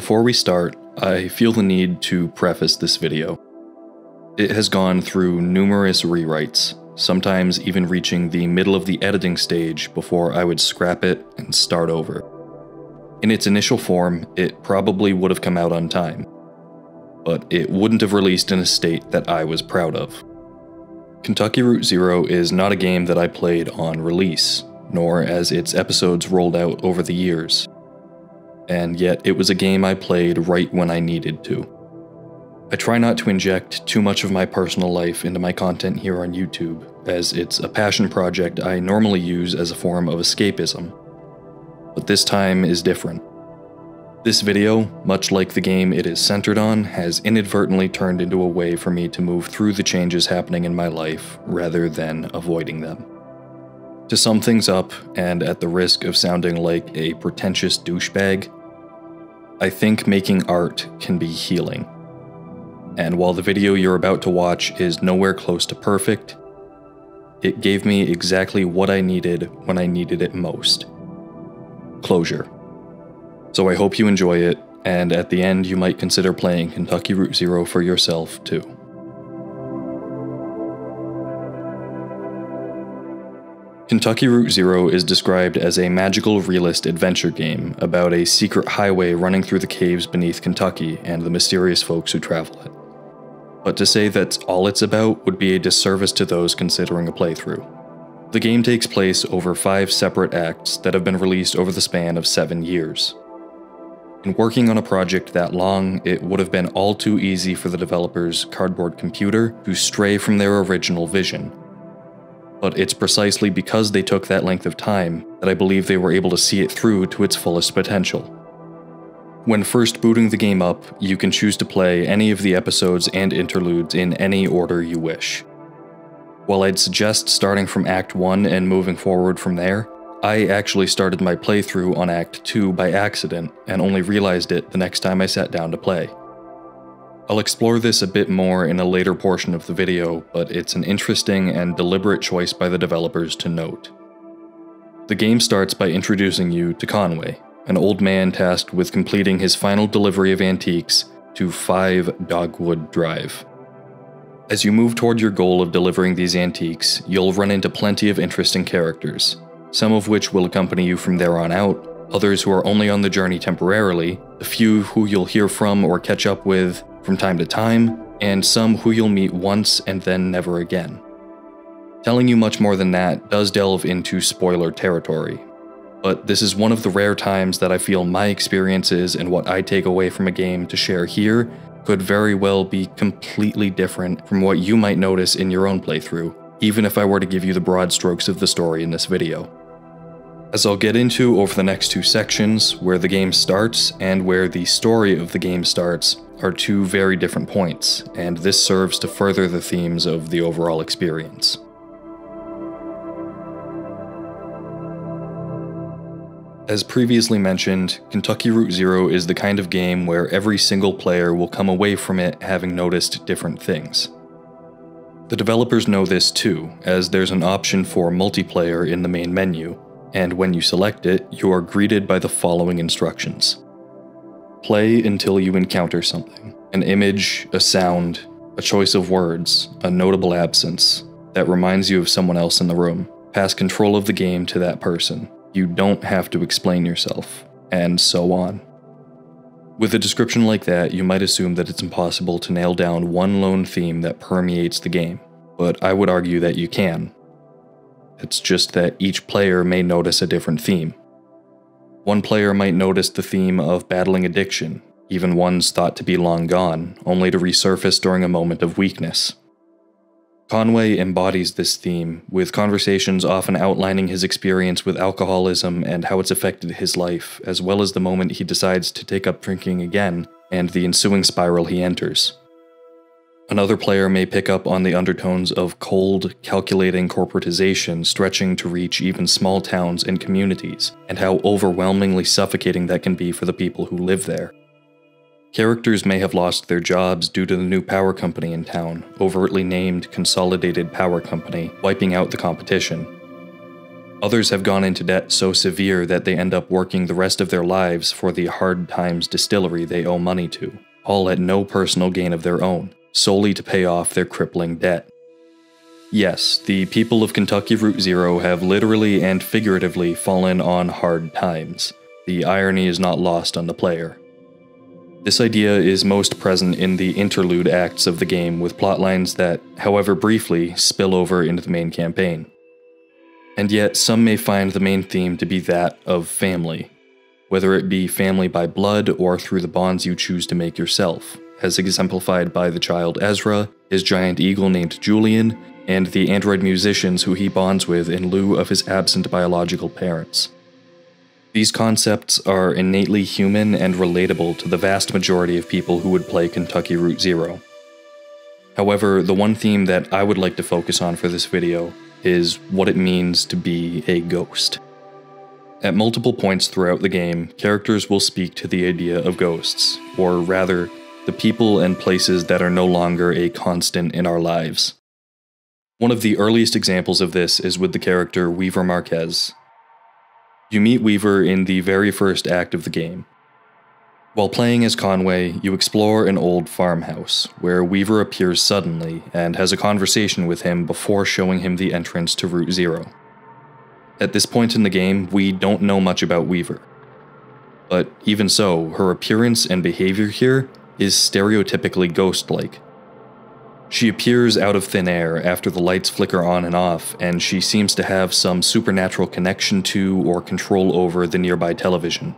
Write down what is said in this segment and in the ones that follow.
Before we start, I feel the need to preface this video. It has gone through numerous rewrites, sometimes even reaching the middle of the editing stage before I would scrap it and start over. In its initial form, it probably would have come out on time, but it wouldn't have released in a state that I was proud of. Kentucky Route Zero is not a game that I played on release, nor as its episodes rolled out over the years. And yet it was a game I played right when I needed to. I try not to inject too much of my personal life into my content here on YouTube, as it's a passion project I normally use as a form of escapism. But this time is different. This video, much like the game it is centered on, has inadvertently turned into a way for me to move through the changes happening in my life rather than avoiding them. To sum things up, and at the risk of sounding like a pretentious douchebag, I think making art can be healing. And while the video you're about to watch is nowhere close to perfect, it gave me exactly what I needed when I needed it most. Closure. So I hope you enjoy it, and at the end you might consider playing Kentucky Route Zero for yourself too. Kentucky Route Zero is described as a magical realist adventure game about a secret highway running through the caves beneath Kentucky and the mysterious folks who travel it. But to say that's all it's about would be a disservice to those considering a playthrough. The game takes place over 5 separate acts that have been released over the span of 7 years. In working on a project that long, it would have been all too easy for the developer's cardboard computer to stray from their original vision. But it's precisely because they took that length of time that I believe they were able to see it through to its fullest potential. When first booting the game up, you can choose to play any of the episodes and interludes in any order you wish. While I'd suggest starting from Act 1 and moving forward from there, I actually started my playthrough on Act 2 by accident and only realized it the next time I sat down to play. I'll explore this a bit more in a later portion of the video, but it's an interesting and deliberate choice by the developers to note. The game starts by introducing you to Conway, an old man tasked with completing his final delivery of antiques to 5 Dogwood Drive. As you move toward your goal of delivering these antiques, you'll run into plenty of interesting characters, some of which will accompany you from there on out, others who are only on the journey temporarily, a few who you'll hear from or catch up with from time to time, and some who you'll meet once and then never again. Telling you much more than that does delve into spoiler territory, but this is one of the rare times that I feel my experiences and what I take away from a game to share here could very well be completely different from what you might notice in your own playthrough, even if I were to give you the broad strokes of the story in this video. As I'll get into over the next 2 sections, where the game starts and where the story of the game starts are 2 very different points, and this serves to further the themes of the overall experience. As previously mentioned, Kentucky Route Zero is the kind of game where every single player will come away from it having noticed different things. The developers know this too, as there's an option for multiplayer in the main menu, and when you select it, you are greeted by the following instructions. Play until you encounter something. An image, a sound, a choice of words, a notable absence that reminds you of someone else in the room. Pass control of the game to that person. You don't have to explain yourself, and so on. With a description like that, you might assume that it's impossible to nail down one lone theme that permeates the game, but I would argue that you can. It's just that each player may notice a different theme. One player might notice the theme of battling addiction, even ones thought to be long gone, only to resurface during a moment of weakness. Conway embodies this theme, with conversations often outlining his experience with alcoholism and how it's affected his life, as well as the moment he decides to take up drinking again, and the ensuing spiral he enters. Another player may pick up on the undertones of cold, calculating corporatization stretching to reach even small towns and communities, and how overwhelmingly suffocating that can be for the people who live there. Characters may have lost their jobs due to the new power company in town, overtly named Consolidated Power Company, wiping out the competition. Others have gone into debt so severe that they end up working the rest of their lives for the Hard Times distillery they owe money to, all at no personal gain of their own, solely to pay off their crippling debt. Yes, the people of Kentucky Route Zero have literally and figuratively fallen on hard times. The irony is not lost on the player. This idea is most present in the interlude acts of the game, with plotlines that, however briefly, spill over into the main campaign. And yet, some may find the main theme to be that of family, whether it be family by blood or through the bonds you choose to make yourself, as exemplified by the child Ezra, his giant eagle named Julian, and the android musicians who he bonds with in lieu of his absent biological parents. These concepts are innately human and relatable to the vast majority of people who would play Kentucky Route Zero. However, the one theme that I would like to focus on for this video is what it means to be a ghost. At multiple points throughout the game, characters will speak to the idea of ghosts, or rather, the people and places that are no longer a constant in our lives. One of the earliest examples of this is with the character Weaver Marquez. You meet Weaver in the very first act of the game. While playing as Conway, you explore an old farmhouse, where Weaver appears suddenly and has a conversation with him before showing him the entrance to Route Zero. At this point in the game, we don't know much about Weaver. But even so, her appearance and behavior here is stereotypically ghost-like. She appears out of thin air after the lights flicker on and off, and she seems to have some supernatural connection to or control over the nearby television.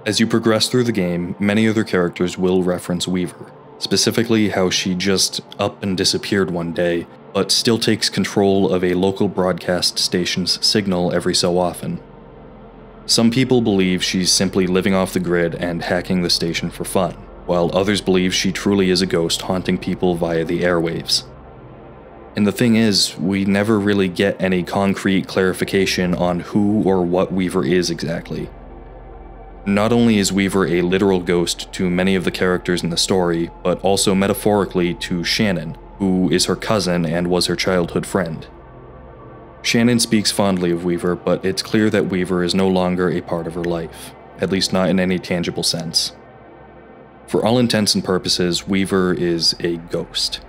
As you progress through the game, many other characters will reference Weaver, specifically how she just up and disappeared one day, but still takes control of a local broadcast station's signal every so often. Some people believe she's simply living off the grid and hacking the station for fun, while others believe she truly is a ghost haunting people via the airwaves. And the thing is, we never really get any concrete clarification on who or what Weaver is exactly. Not only is Weaver a literal ghost to many of the characters in the story, but also metaphorically to Shannon, who is her cousin and was her childhood friend. Shannon speaks fondly of Weaver, but it's clear that Weaver is no longer a part of her life, at least not in any tangible sense. For all intents and purposes, Weaver is a ghost.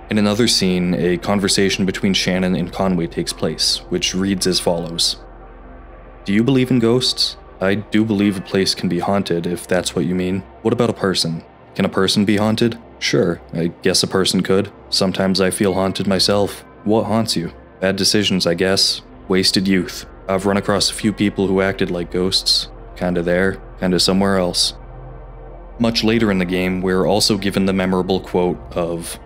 In another scene, a conversation between Shannon and Conway takes place, which reads as follows. "Do you believe in ghosts? I do believe a place can be haunted, if that's what you mean. What about a person? Can a person be haunted? Sure, I guess a person could. Sometimes I feel haunted myself. What haunts you? Bad decisions, I guess. Wasted youth. I've run across a few people who acted like ghosts. Kinda there, kinda somewhere else." Much later in the game, we're also given the memorable quote of,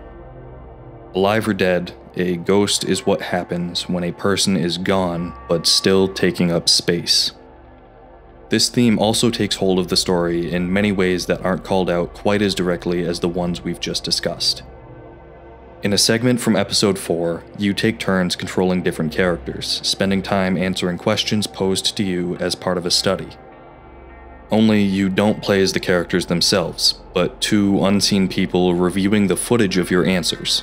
"Alive or dead, a ghost is what happens when a person is gone, but still taking up space." This theme also takes hold of the story in many ways that aren't called out quite as directly as the ones we've just discussed. In a segment from episode 4, you take turns controlling different characters, spending time answering questions posed to you as part of a study. Only you don't play as the characters themselves, but two unseen people reviewing the footage of your answers.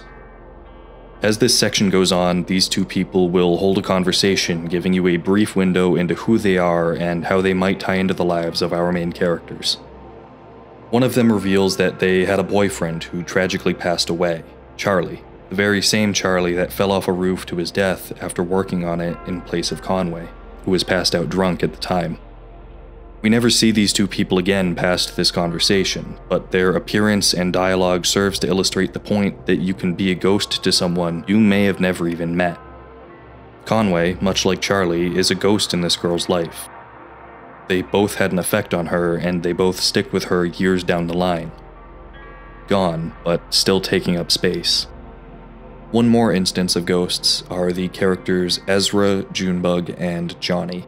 As this section goes on, these two people will hold a conversation, giving you a brief window into who they are and how they might tie into the lives of our main characters. One of them reveals that they had a boyfriend who tragically passed away, Charlie, the very same Charlie that fell off a roof to his death after working on it in place of Conway, who was passed out drunk at the time. We never see these two people again past this conversation, but their appearance and dialogue serves to illustrate the point that you can be a ghost to someone you may have never even met. Conway, much like Charlie, is a ghost in this girl's life. They both had an effect on her, and they both stick with her years down the line. Gone, but still taking up space. One more instance of ghosts are the characters Ezra, Junebug, and Johnny.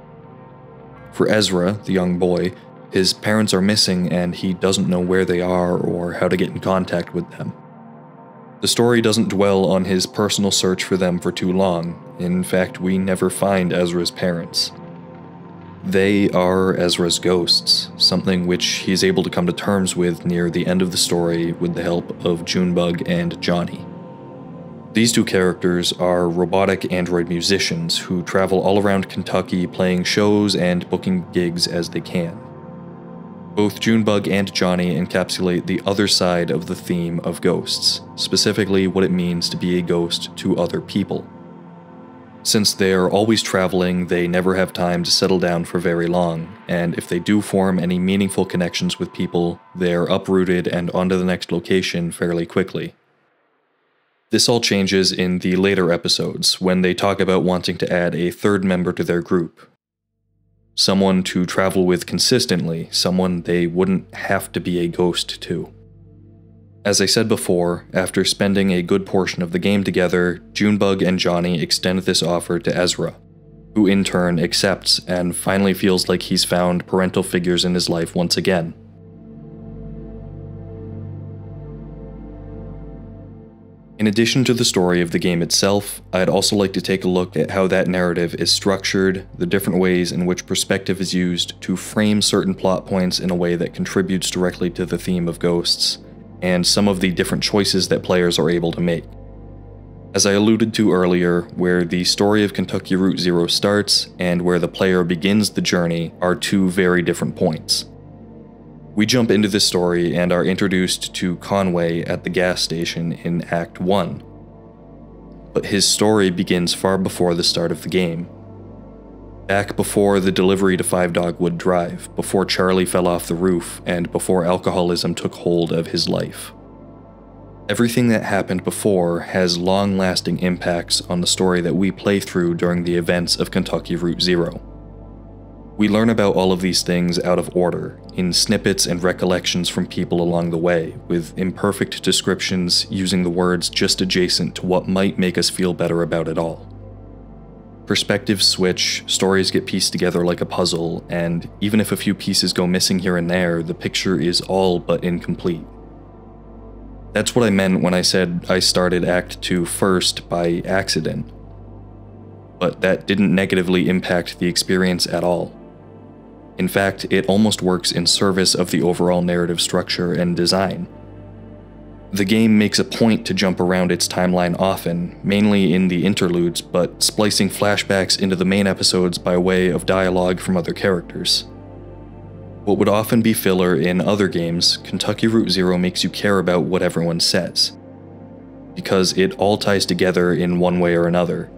For Ezra, the young boy, his parents are missing and he doesn't know where they are or how to get in contact with them. The story doesn't dwell on his personal search for them for too long. In fact, we never find Ezra's parents. They are Ezra's ghosts, something which he's able to come to terms with near the end of the story with the help of Junebug and Johnny. These two characters are robotic android musicians who travel all around Kentucky playing shows and booking gigs as they can. Both Junebug and Johnny encapsulate the other side of the theme of ghosts, specifically what it means to be a ghost to other people. Since they are always traveling, they never have time to settle down for very long, and if they do form any meaningful connections with people, they are uprooted and onto the next location fairly quickly. This all changes in the later episodes, when they talk about wanting to add a third member to their group. Someone to travel with consistently, someone they wouldn't have to be a ghost to. As I said before, after spending a good portion of the game together, Junebug and Johnny extend this offer to Ezra, who in turn accepts and finally feels like he's found parental figures in his life once again. In addition to the story of the game itself, I'd also like to take a look at how that narrative is structured, the different ways in which perspective is used to frame certain plot points in a way that contributes directly to the theme of ghosts, and some of the different choices that players are able to make. As I alluded to earlier, where the story of Kentucky Route Zero starts and where the player begins the journey are two very different points. We jump into this story and are introduced to Conway at the gas station in Act 1. But his story begins far before the start of the game. Back before the delivery to 5 Dogwood Drive, before Charlie fell off the roof, and before alcoholism took hold of his life. Everything that happened before has long-lasting impacts on the story that we play through during the events of Kentucky Route Zero. We learn about all of these things out of order, in snippets and recollections from people along the way, with imperfect descriptions using the words just adjacent to what might make us feel better about it all. Perspectives switch, stories get pieced together like a puzzle, and even if a few pieces go missing here and there, the picture is all but incomplete. That's what I meant when I said I started Act 2 first by accident. But that didn't negatively impact the experience at all. In fact, it almost works in service of the overall narrative structure and design. The game makes a point to jump around its timeline often, mainly in the interludes, but splicing flashbacks into the main episodes by way of dialogue from other characters. What would often be filler in other games, Kentucky Route Zero makes you care about what everyone says, because it all ties together in one way or another.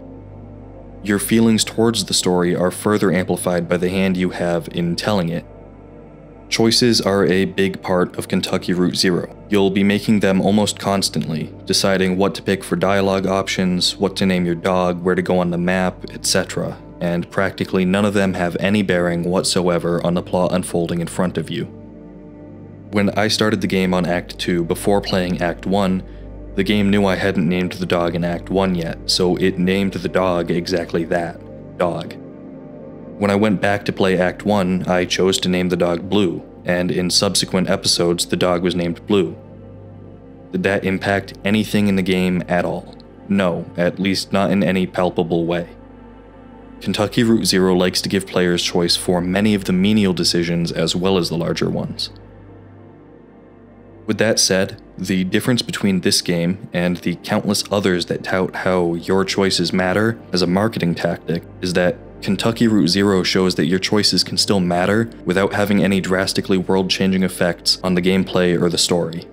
Your feelings towards the story are further amplified by the hand you have in telling it. Choices are a big part of Kentucky Route Zero. You'll be making them almost constantly, deciding what to pick for dialogue options, what to name your dog, where to go on the map, etc., and practically none of them have any bearing whatsoever on the plot unfolding in front of you. When I started the game on Act 2 before playing Act 1, the game knew I hadn't named the dog in Act 1 yet, so it named the dog exactly that, dog. When I went back to play Act 1, I chose to name the dog Blue, and in subsequent episodes the dog was named Blue. Did that impact anything in the game at all? No, at least not in any palpable way. Kentucky Route Zero likes to give players choice for many of the menial decisions as well as the larger ones. With that said, the difference between this game and the countless others that tout how your choices matter as a marketing tactic is that Kentucky Route Zero shows that your choices can still matter without having any drastically world-changing effects on the gameplay or the story.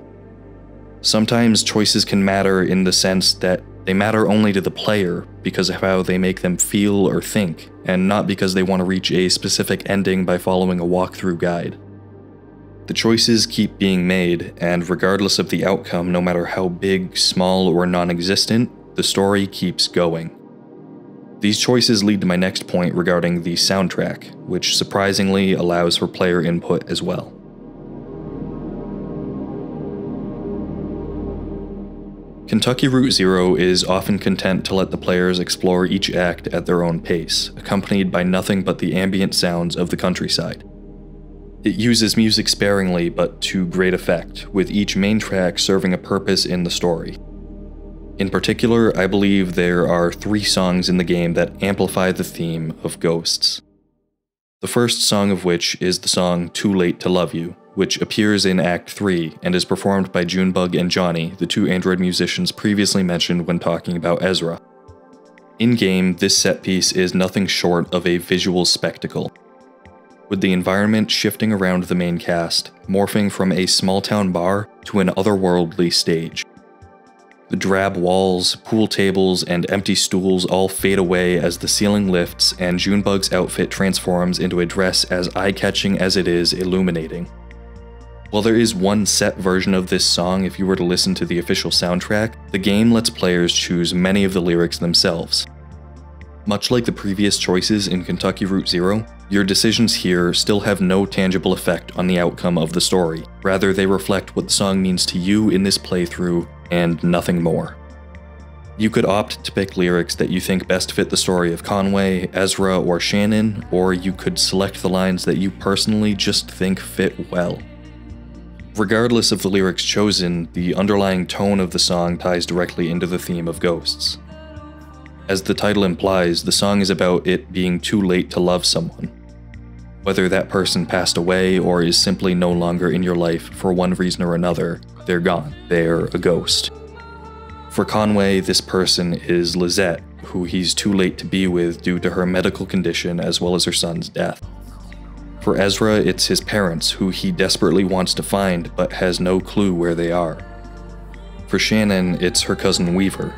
Sometimes choices can matter in the sense that they matter only to the player because of how they make them feel or think, and not because they want to reach a specific ending by following a walkthrough guide. The choices keep being made, and regardless of the outcome, no matter how big, small, or non-existent, the story keeps going. These choices lead to my next point regarding the soundtrack, which surprisingly allows for player input as well. Kentucky Route Zero is often content to let the players explore each act at their own pace, accompanied by nothing but the ambient sounds of the countryside. It uses music sparingly but to great effect, with each main track serving a purpose in the story. In particular, I believe there are 3 songs in the game that amplify the theme of ghosts. The first song of which is the song Too Late to Love You, which appears in Act 3 and is performed by Junebug and Johnny, the two android musicians previously mentioned when talking about Ezra. In-game, this set piece is nothing short of a visual spectacle, with the environment shifting around the main cast, morphing from a small-town bar to an otherworldly stage. The drab walls, pool tables, and empty stools all fade away as the ceiling lifts and Junebug's outfit transforms into a dress as eye-catching as it is illuminating. While there is one set version of this song if you were to listen to the official soundtrack, the game lets players choose many of the lyrics themselves. Much like the previous choices in Kentucky Route Zero, your decisions here still have no tangible effect on the outcome of the story. Rather, they reflect what the song means to you in this playthrough and nothing more. You could opt to pick lyrics that you think best fit the story of Conway, Ezra, or Shannon, or you could select the lines that you personally just think fit well. Regardless of the lyrics chosen, the underlying tone of the song ties directly into the theme of ghosts. As the title implies, the song is about it being too late to love someone. Whether that person passed away or is simply no longer in your life for one reason or another, they're gone. They're a ghost. For Conway, this person is Lizette, who he's too late to be with due to her medical condition as well as her son's death. For Ezra, it's his parents, who he desperately wants to find but has no clue where they are. For Shannon, it's her cousin Weaver.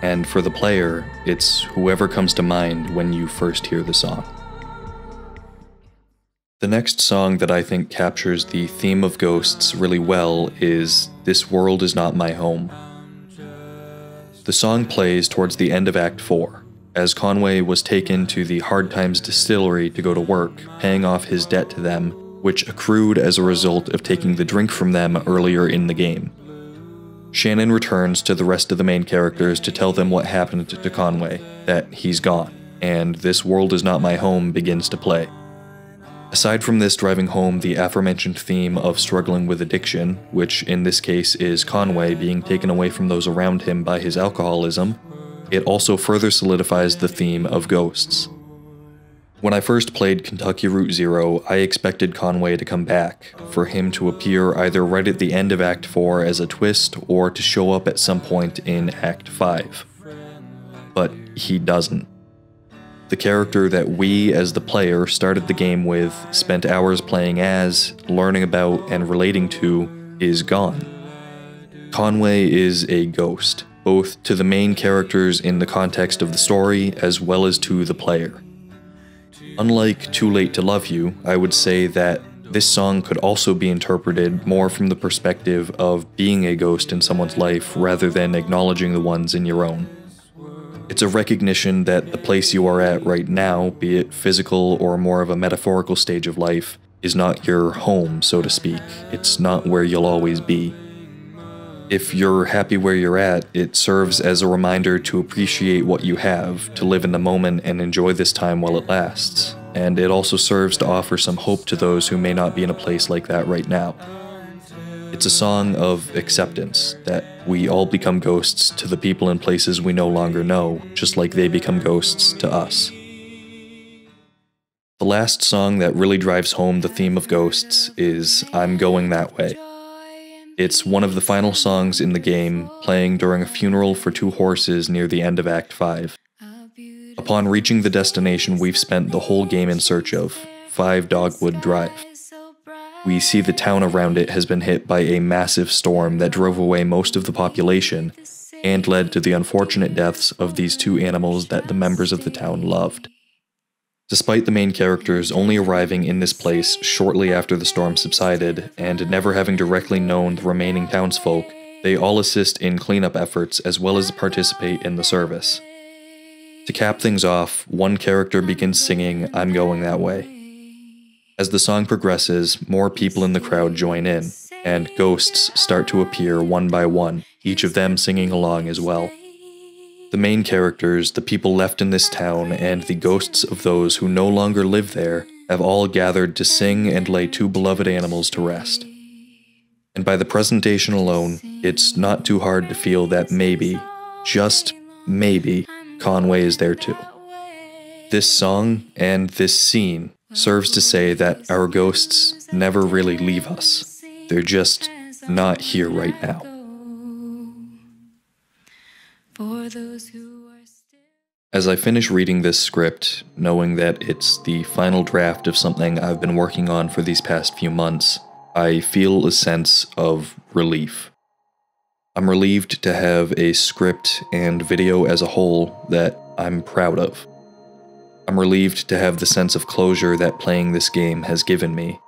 And for the player, it's whoever comes to mind when you first hear the song. The next song that I think captures the theme of ghosts really well is "This World Is Not My Home." The song plays towards the end of Act 4, as Conway was taken to the Hard Times distillery to go to work, paying off his debt to them, which accrued as a result of taking the drink from them earlier in the game. Shannon returns to the rest of the main characters to tell them what happened to Conway, that he's gone, and "This World Is Not My Home" begins to play. Aside from this driving home the aforementioned theme of struggling with addiction, which in this case is Conway being taken away from those around him by his alcoholism, it also further solidifies the theme of ghosts. When I first played Kentucky Route Zero, I expected Conway to come back, for him to appear either right at the end of Act 4 as a twist, or to show up at some point in Act 5. But he doesn't. The character that we, as the player, started the game with, spent hours playing as, learning about, and relating to, is gone. Conway is a ghost, both to the main characters in the context of the story, as well as to the player. Unlike Too Late to Love You, I would say that this song could also be interpreted more from the perspective of being a ghost in someone's life rather than acknowledging the ones in your own. It's a recognition that the place you are at right now, be it physical or more of a metaphorical stage of life, is not your home, so to speak. It's not where you'll always be. If you're happy where you're at, it serves as a reminder to appreciate what you have, to live in the moment and enjoy this time while it lasts. And it also serves to offer some hope to those who may not be in a place like that right now. It's a song of acceptance, that we all become ghosts to the people and places we no longer know, just like they become ghosts to us. The last song that really drives home the theme of ghosts is "I'm Going That Way." It's one of the final songs in the game, playing during a funeral for two horses near the end of Act 5. Upon reaching the destination we've spent the whole game in search of, 5 Dogwood Drive, we see the town around it has been hit by a massive storm that drove away most of the population and led to the unfortunate deaths of these two animals that the members of the town loved. Despite the main characters only arriving in this place shortly after the storm subsided, and never having directly known the remaining townsfolk, they all assist in cleanup efforts as well as participate in the service. To cap things off, one character begins singing "I'm Going That Way." As the song progresses, more people in the crowd join in, and ghosts start to appear one by one, each of them singing along as well. The main characters, the people left in this town, and the ghosts of those who no longer live there have all gathered to sing and lay two beloved animals to rest. And by the presentation alone, it's not too hard to feel that maybe, just maybe, Conway is there too. This song, and this scene, serves to say that our ghosts never really leave us. They're just not here right now. As I finish reading this script, knowing that it's the final draft of something I've been working on for these past few months, I feel a sense of relief. I'm relieved to have a script and video as a whole that I'm proud of. I'm relieved to have the sense of closure that playing this game has given me.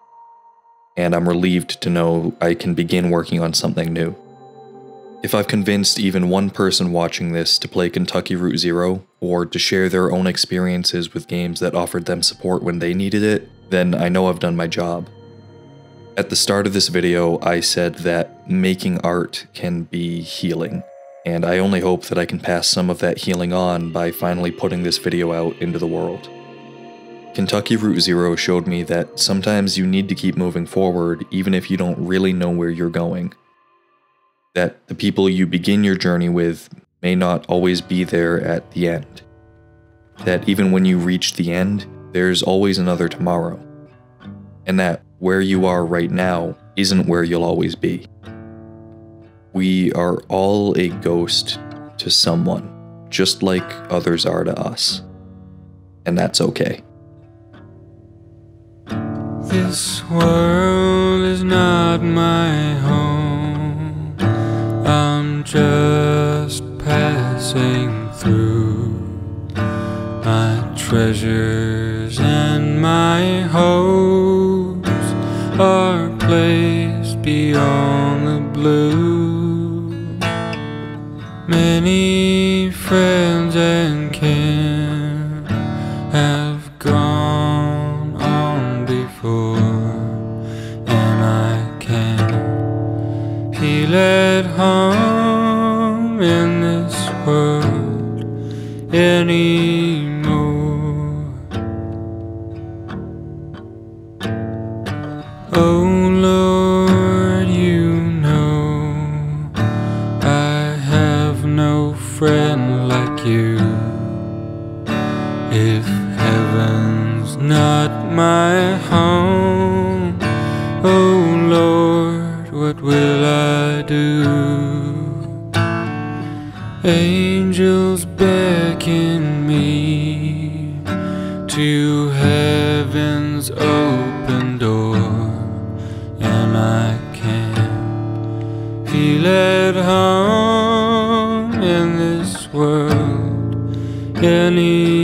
And I'm relieved to know I can begin working on something new. If I've convinced even one person watching this to play Kentucky Route Zero, or to share their own experiences with games that offered them support when they needed it, then I know I've done my job. At the start of this video, I said that making art can be healing, and I only hope that I can pass some of that healing on by finally putting this video out into the world. Kentucky Route Zero showed me that sometimes you need to keep moving forward even if you don't really know where you're going. That the people you begin your journey with may not always be there at the end. That even when you reach the end, there's always another tomorrow. And that where you are right now isn't where you'll always be. We are all a ghost to someone, just like others are to us. And that's okay. This world is not my home. I'm just passing through. My treasures and my hopes are placed beyond the blue. Many friends and kin have gone on before, and I can't feel at home in this world anymore. Oh Lord, you know I have no friend like you. If heaven's not my home, oh Lord, what will I do? Angels beckon me to heaven's open door, and I can't feel at home in this world anymore.